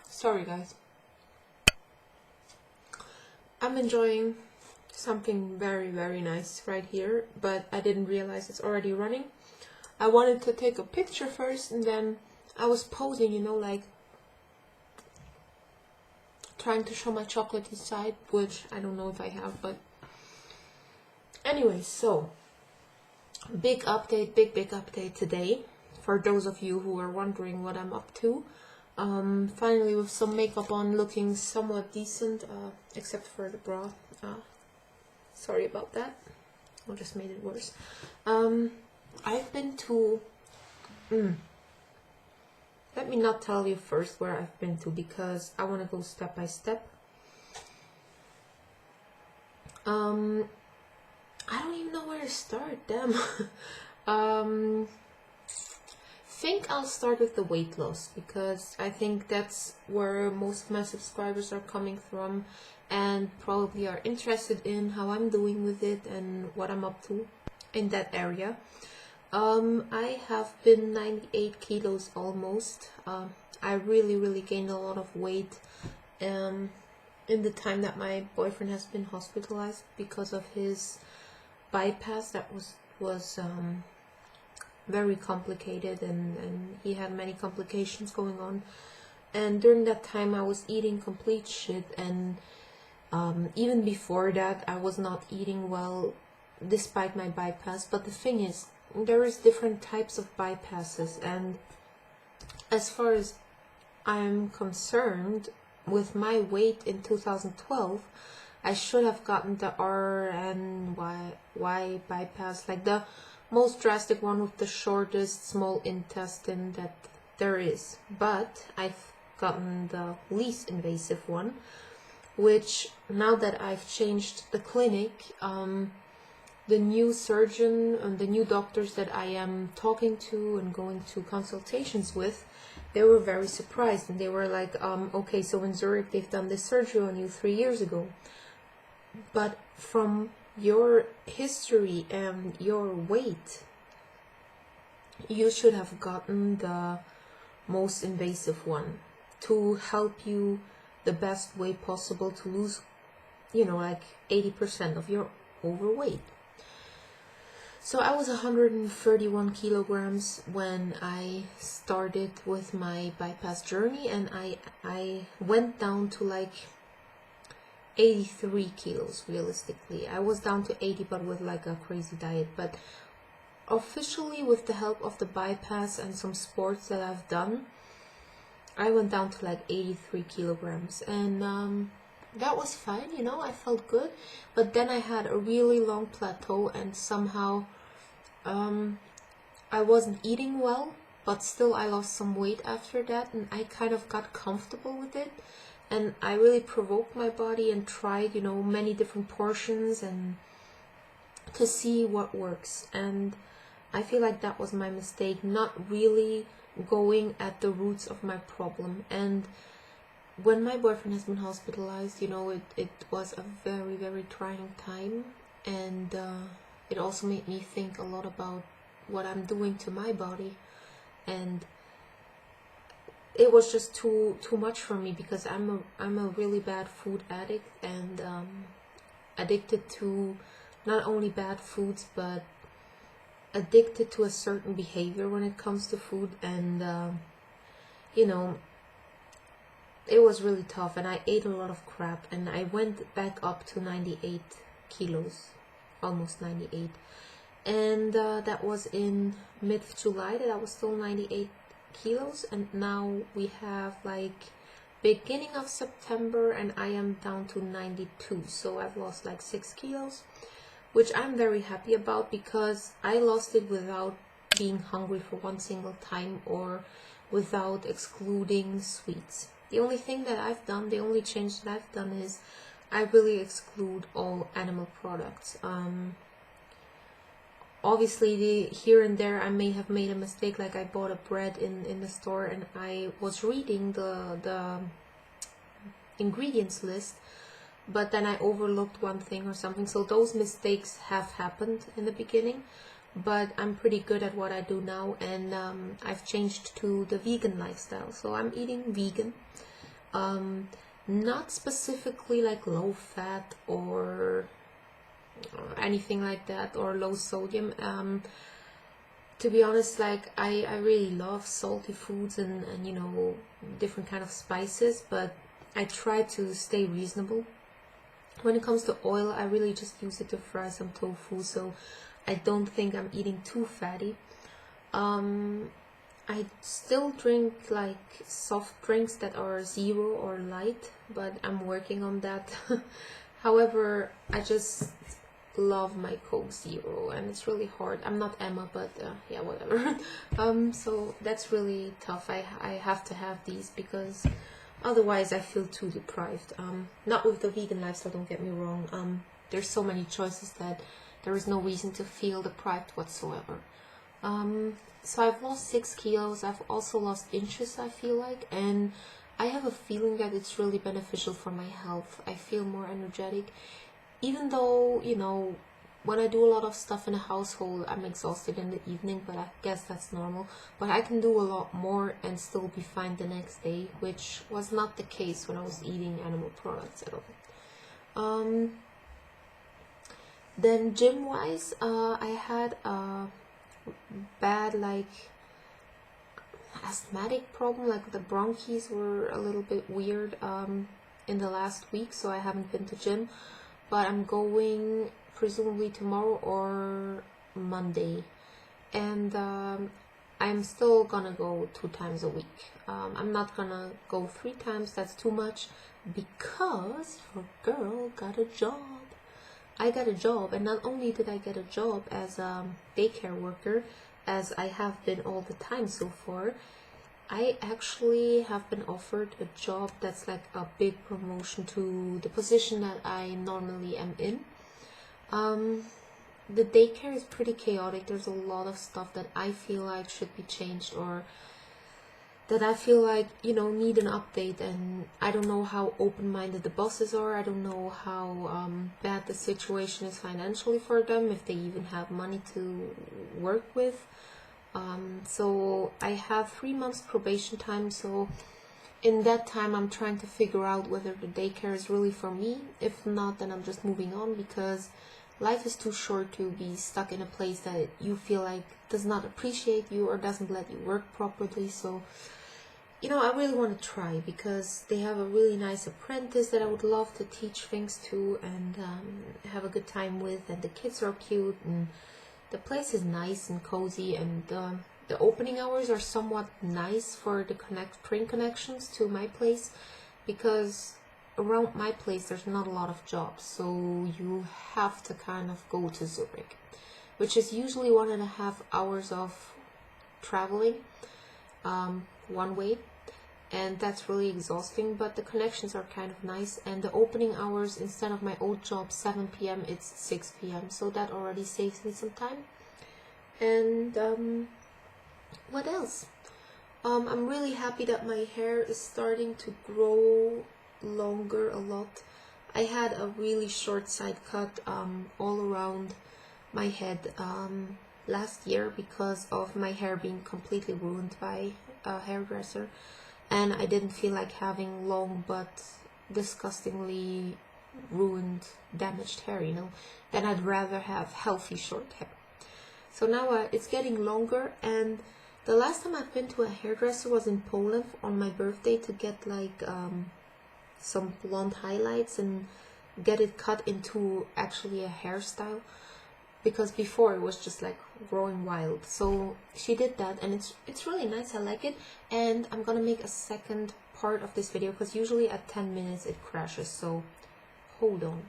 Sorry guys. I'm enjoying something very, very nice right here, but I didn't realize it's already running. I wanted to take a picture first, and then I was posing, you know, like trying to show my chocolatey side, which I don't know if I have, but anyway, so big update, big update today. For those of you who are wondering what I'm up to, finally with some makeup on, looking somewhat decent, except for the bra. Sorry about that. I just made it worse. I've been to... Let me not tell you first where I've been to, because I want to go step by step. I don't even know where to start, damn. Think I'll start with the weight loss, because I think that's where most of my subscribers are coming from and probably are interested in how I'm doing with it and what I'm up to in that area. I have been 98 kilos almost. I really gained a lot of weight in the time that my boyfriend has been hospitalized because of his bypass that was very complicated, and he had many complications going on. And during that time I was eating complete shit, and even before that I was not eating well despite my bypass. But the thing is, there is different types of bypasses, and as far as I'm concerned, with my weight in 2012, I should have gotten the R and Y bypass, like the most drastic one with the shortest small intestine that there is. But I've gotten the least invasive one, which now that I've changed the clinic, the new surgeon and the new doctors that I am talking to and going to consultations with, they were very surprised, and they were like, okay, so in Zurich they've done this surgery on you 3 years ago, but from your history and your weight, you should have gotten the most invasive one to help you the best way possible to lose, you know, like 80% of your overweight. So I was 131 kilograms when I started with my bypass journey, and I went down to like 83 kilos realistically. I was down to 80, but with like a crazy diet. But officially, with the help of the bypass and some sports that I've done, I went down to like 83 kilograms, and that was fine, you know, I felt good. But then I had a really long plateau, and somehow I wasn't eating well, but still I lost some weight after that, and I kind of got comfortable with it, and I really provoked my body and tried, you know, many different portions and to see what works. And I feel like that was my mistake, not really going at the roots of my problem. And when my boyfriend has been hospitalized, you know, it was a very trying time, and it also made me think a lot about what I'm doing to my body, and it was just too much for me, because I'm a really bad food addict, and addicted to not only bad foods, but addicted to a certain behavior when it comes to food. And you know, it was really tough, and I ate a lot of crap, and I went back up to 98 kilos, almost 98, and that was in mid-July that I was still 98 kilos, and now we have like beginning of September, and I am down to 92, so I've lost like 6 kilos, which I'm very happy about, because I lost it without being hungry for one single time, or without excluding sweets. The only thing that I've done, the only change that I've done is I really exclude all animal products. Obviously, here and there I may have made a mistake, like I bought a bread in the store, and I was reading the ingredients list, but then I overlooked one thing or something. So those mistakes have happened in the beginning, but I'm pretty good at what I do now, and I've changed to the vegan lifestyle. So I'm eating vegan, not specifically like low fat or anything like that, or low sodium. To be honest, like I really love salty foods and you know, different kind of spices, but I try to stay reasonable. When it comes to oil, I really just use it to fry some tofu, so I don't think I'm eating too fatty. I still drink like soft drinks that are zero or light, but I'm working on that. However, I just love my Coke Zero, and it's really hard. I'm not Emma, but yeah, whatever. So that's really tough. I have to have these because otherwise I feel too deprived. Not with the vegan lifestyle, don't get me wrong. There's so many choices that there is no reason to feel deprived whatsoever. So I've lost 6 kilos. I've also lost inches, I feel like, and I have a feeling that it's really beneficial for my health. I feel more energetic, even though, you know, when I do a lot of stuff in the household, I'm exhausted in the evening, but I guess that's normal. But I can do a lot more and still be fine the next day, which was not the case when I was eating animal products at all. Then gym-wise, I had a bad, like, asthmatic problem. Like, the bronchies were a little bit weird in the last week, so I haven't been to gym. But I'm going presumably tomorrow or Monday, and I'm still gonna go 2 times a week. I'm not gonna go 3 times, that's too much, because your girl got a job. I got a job, and not only did I get a job as a daycare worker, as I have been all the time so far, I actually have been offered a job that's like a big promotion to the position that I normally am in. The daycare is pretty chaotic. There's a lot of stuff that I feel like should be changed, or that I feel like, you know, need an update, and I don't know how open-minded the bosses are. I don't know how bad the situation is financially for them, if they even have money to work with. So I have 3 months probation time, so in that time I'm trying to figure out whether the daycare is really for me. If not, then I'm just moving on, because life is too short to be stuck in a place that you feel like does not appreciate you or doesn't let you work properly. So, you know, I really want to try, because they have a really nice apprentice that I would love to teach things to and have a good time with, and the kids are cute, and the place is nice and cozy, and the opening hours are somewhat nice for the train connections to my place, because around my place there's not a lot of jobs, so you have to kind of go to Zurich, which is usually 1.5 hours of traveling one way, and that's really exhausting. But the connections are kind of nice, and the opening hours, instead of my old job 7 p.m. it's 6 p.m. so that already saves me some time. And what else? I'm really happy that my hair is starting to grow longer a lot. I had a really short side cut all around my head last year because of my hair being completely ruined by a hairdresser, and I didn't feel like having long but disgustingly ruined, damaged hair, you know. Then I'd rather have healthy short hair. So now it's getting longer, and the last time I've been to a hairdresser was in Poland on my birthday to get like some blonde highlights and get it cut into actually a hairstyle, because before it was just like growing wild. So she did that, and it's really nice. I like it, and I'm gonna make a second part of this video because usually at 10 minutes it crashes, so hold on.